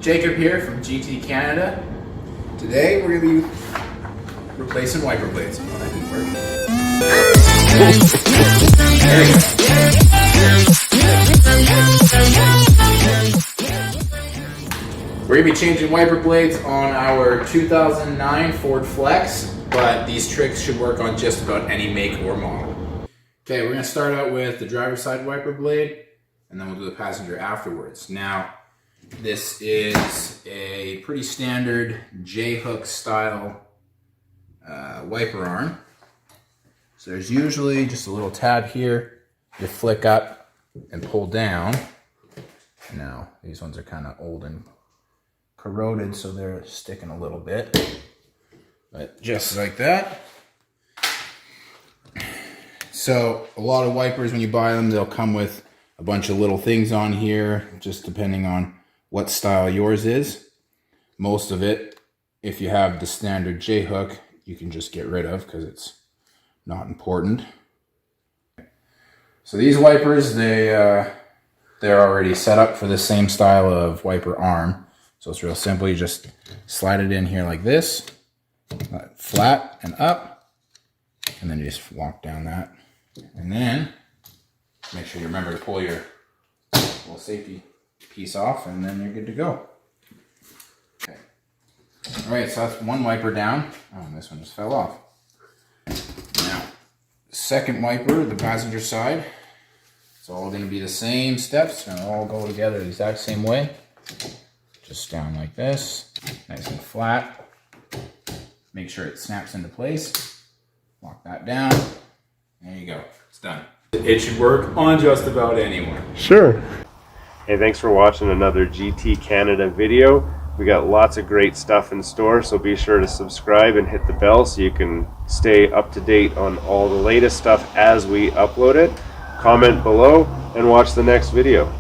Jacob here from GT Canada. Today we're going to be replacing wiper blades. Oh, that didn't work. There you go. We're going to be changing wiper blades on our 2009 Ford Flex, but these tricks should work on just about any make or model. Okay, we're going to start out with the driver's side wiper blade, and then we'll do the passenger afterwards. Now, this is a pretty standard J-hook style wiper arm. So there's usually just a little tab here. You flick up and pull down. Now, these ones are kind of old and corroded, so they're sticking a little bit. But just like that. So a lot of wipers, when you buy them, they'll come with a bunch of little things on here, just depending on what style yours is. Most of it, if you have the standard J-hook, you can just get rid of because it's not important. So these wipers, they're already set up for the same style of wiper arm. So it's real simple. You just slide it in here like this, flat and up, and then you just walk down that. And then make sure you remember to pull your little safety piece off, and then you're good to go. Okay. All right, so that's one wiper down. Oh, and this one just fell off. Now, second wiper, the passenger side. It's all going to be the same steps. It's going to all go together the exact same way. Just down like this, nice and flat. Make sure it snaps into place. Lock that down. There you go. It's done. It should work on just about anyone. Sure. Hey, thanks for watching another GT Canada video. We got lots of great stuff in store, so be sure to subscribe and hit the bell so you can stay up to date on all the latest stuff as we upload it. Comment below and watch the next video.